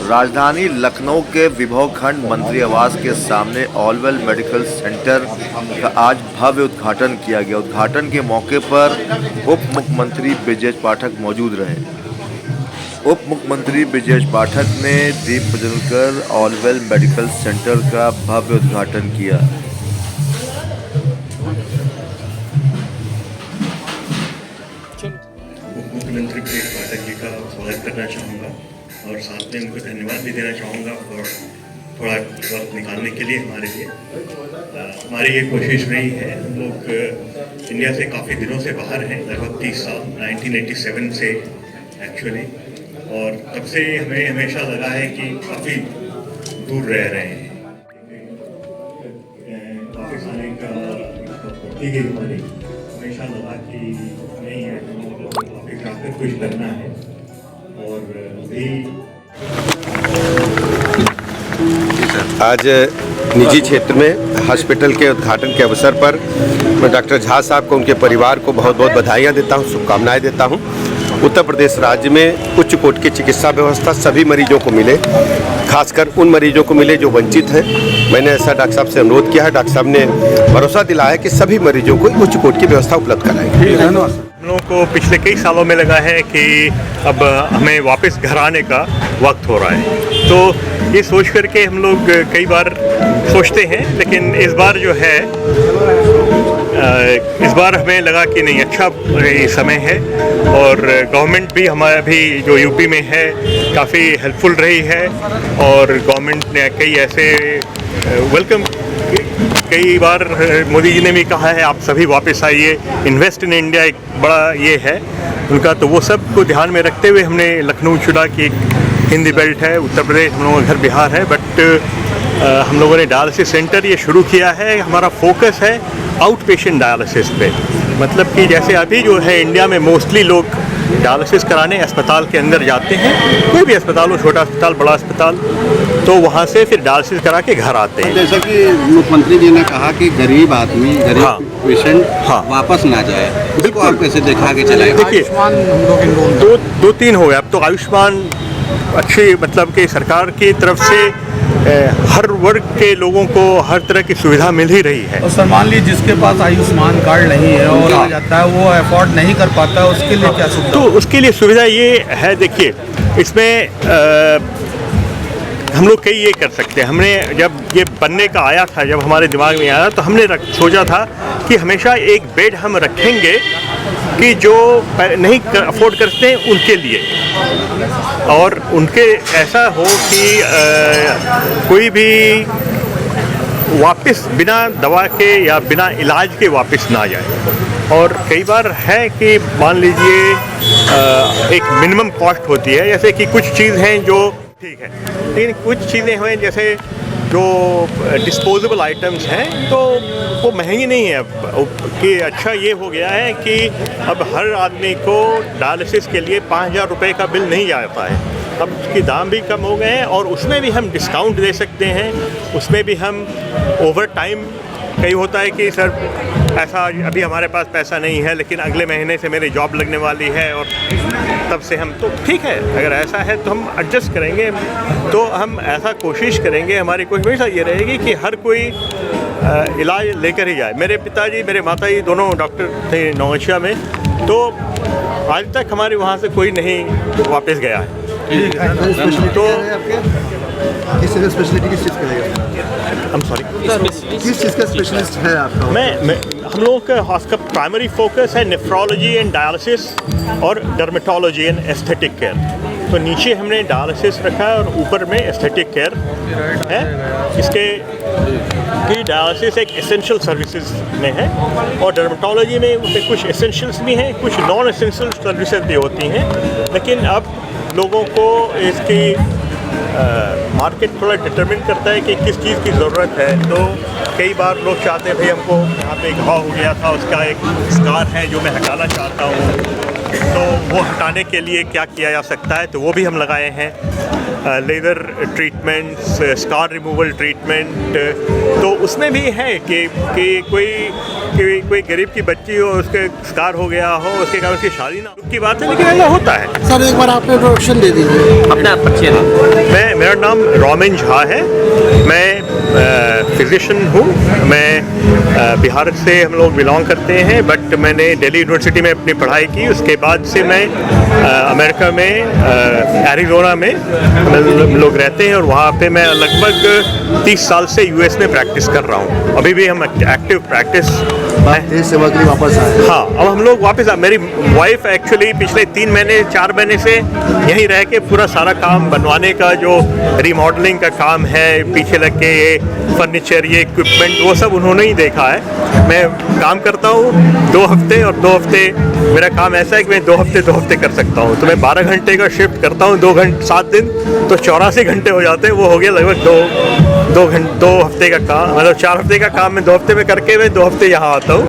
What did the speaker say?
राजधानी लखनऊ के विभव खंड मंत्री आवास के सामने ऑलवेल मेडिकल सेंटर का आज भव्य उद्घाटन किया गया। उद्घाटन के मौके पर उप मुख्यमंत्री ब्रजेश पाठक मौजूद रहे। उप मुख्यमंत्री ब्रजेश पाठक ने दीप प्रज्वलन कर ऑलवेल मेडिकल सेंटर का भव्य उद्घाटन किया। मुख्यमंत्री ब्रजेश पाठक जी का स्वागत करना चाहूँगा और साथ में उनको धन्यवाद भी देना चाहूँगा और थोड़ा वक्त निकालने के लिए हमारे लिए। हमारी ये कोशिश रही है, हम लोग इंडिया से काफ़ी दिनों से बाहर हैं, लगभग 30 साल 1987 से एक्चुअली, और तब से हमें हमेशा लगा है कि काफ़ी दूर रह रहे हैं। काफ़ी सारे का बढ़ती गई हमारी, हमेशा लगा कि नहीं है, ऑफिस आकर कुछ करना है। और आज निजी क्षेत्र में हॉस्पिटल के उद्घाटन के अवसर पर मैं डॉक्टर झा साहब को, उनके परिवार को बहुत बहुत बधाइयाँ देता हूँ, शुभकामनाएं देता हूँ। उत्तर प्रदेश राज्य में उच्च कोटि की चिकित्सा व्यवस्था सभी मरीजों को मिले, खासकर उन मरीजों को मिले जो वंचित हैं। मैंने ऐसा डॉक्टर साहब से अनुरोध किया है, डॉक्टर साहब ने भरोसा दिलाया है कि सभी मरीजों को उच्च कोटि की व्यवस्था उपलब्ध कराएंगे। हम लोगों को पिछले कई सालों में लगा है कि अब हमें वापस घर आने का वक्त हो रहा है, तो ये सोच करके हम लोग कई बार सोचते हैं, लेकिन इस बार जो है इस बार हमें लगा कि नहीं, अच्छा समय है। और गवर्नमेंट भी हमारा भी जो यूपी में है काफ़ी हेल्पफुल रही है, और गवर्नमेंट ने कई ऐसे वेलकम, कई बार मोदी जी ने भी कहा है आप सभी वापस आइए, इन्वेस्ट इन इंडिया एक बड़ा ये है उनका। तो वो सब को ध्यान में रखते हुए हमने लखनऊ चुना कि एक हिंदी बेल्ट है, उत्तर प्रदेश, हम लोगों का घर बिहार है, बट हम लोगों ने डायलिसिस सेंटर ये शुरू किया है। हमारा फोकस है आउट पेशेंट डायलिसिस पे, मतलब कि जैसे अभी जो है इंडिया में मोस्टली लोग डायलिसिस कराने अस्पताल के अंदर जाते हैं, कोई भी अस्पताल हो, छोटा अस्पताल बड़ा अस्पताल, तो वहाँ से फिर डायलिसिस करा के घर आते हैं। जैसा कि मुख्यमंत्री जी ने कहा कि गरीब आदमी, गरीब पेशेंट वापस ना जाए, उसको आप कैसे देखा के चलाए? देखिए, दो तीन हो गए अब तो। आयुष्मान अच्छी, मतलब कि सरकार की तरफ से हर वर्ग के लोगों को हर तरह की सुविधा मिल ही रही है। और सर मान लीजिए जिसके पास आयुष्मान कार्ड नहीं है और आ जाता है, वो अफोर्ड नहीं कर पाता है, उसके लिए क्या सुविधा? तो उसके लिए सुविधा ये है, देखिए इसमें हम लोग कई ये कर सकते हैं। हमने जब ये बनने का आया था, जब हमारे दिमाग में आया, तो हमने सोचा था कि हमेशा एक बेड हम रखेंगे कि जो नहीं अफोर्ड करते हैं उनके लिए, और उनके ऐसा हो कि कोई भी वापस बिना दवा के या बिना इलाज के वापस ना जाए। और कई बार है कि मान लीजिए एक मिनिमम कॉस्ट होती है, जैसे कि कुछ चीज़ हैं जो ठीक है, लेकिन कुछ चीज़ें हैं जैसे जो डिस्पोजेबल आइटम्स हैं तो वो महंगी नहीं है अब। कि अच्छा ये हो गया है कि अब हर आदमी को डायलिसिस के लिए 5,000 रुपये का बिल नहीं आता है, अब उसके दाम भी कम हो गए हैं, और उसमें भी हम डिस्काउंट दे सकते हैं। उसमें भी हम ओवर टाइम, कई होता है कि सर ऐसा अभी हमारे पास पैसा नहीं है, लेकिन अगले महीने से मेरी जॉब लगने वाली है और तब से हम, तो ठीक है, अगर ऐसा है तो हम एडजस्ट करेंगे। तो हम ऐसा कोशिश करेंगे, हमारी कोशिश हमेशा ये रहेगी कि हर कोई इलाज लेकर ही जाए। मेरे पिताजी, मेरे माताजी दोनों डॉक्टर थे नौगछिया में, तो आज तक हमारे वहाँ से कोई नहीं वापस गया है। तो किस स्पेशलिटी किस चीज़ का I'm sorry, किस चीज़ का स्पेशलिस्ट है आपका? हम लोगों का प्राइमरी फोकस है नेफ्रोलॉजी एंड डायलिसिस और डर्मेटोलॉजी एंड एस्थेटिक केयर। तो नीचे हमने डायलिसिस रखा है और ऊपर में एस्थेटिक केयर है। इसके की डायलिसिस एक एसेंशियल सर्विसेज में है, और डर्मेटोलॉजी में उसमें कुछ एसेंशियल्स भी हैं, कुछ नॉन एसेंशियल सर्विसेज भी होती हैं। लेकिन अब लोगों को इसकी मार्केट थोड़ा डिटरमिन करता है कि किस चीज़ की ज़रूरत है। तो कई बार लोग चाहते हैं भाई हमको यहाँ पे घाव हो गया था, उसका एक स्कार है जो मैं हटाना चाहता हूँ, तो वो हटाने के लिए क्या किया जा सकता है, तो वो भी हम लगाए हैं। Laser treatments, scar removal treatment, तो उसमें भी है कि कोई गरीब की बच्ची हो, उसके स्कार हो गया हो, उसके कारण उसकी शादी ना, दुख की बात है, लेकिन ऐसा होता है। सर एक बार आपने इंट्रोडक्शन दे दीजिए अपना परिचय। मेरा नाम रोमिन झा है, मैं फिजिशियन हूँ। मैं बिहार से हम लोग बिलोंग करते हैं, बट मैंने दिल्ली यूनिवर्सिटी में अपनी पढ़ाई की। उसके बाद से मैं अमेरिका में एरिज़ोना में हम लोग रहते हैं, और वहाँ पे मैं लगभग 30 साल से यूएस में प्रैक्टिस कर रहा हूँ। अभी भी हम एक्टिव प्रैक्टिस देश सेवा के लिए वापस आए। हाँ, अब हम लोग वापस मेरी वाइफ एक्चुअली पिछले 4 महीने से यहीं रह के पूरा सारा काम बनवाने का, जो रीमॉडलिंग का काम है, पीछे लग के ये फर्नीचर, ये इक्विपमेंट, वो सब उन्होंने ही देखा है। मैं काम करता हूँ 2 हफ्ते, और 2 हफ्ते मेरा काम ऐसा है कि मैं 2 हफ्ते कर सकता हूँ। तो मैं 12 घंटे का शिफ्ट करता हूँ, 7 दिन, तो 84 घंटे हो जाते हैं। वो हो गया लगभग 2 हफ्ते का काम, मतलब 4 हफ्ते का काम मैं 2 हफ्ते में करके मैं 2 हफ्ते यहाँ आता हूँ।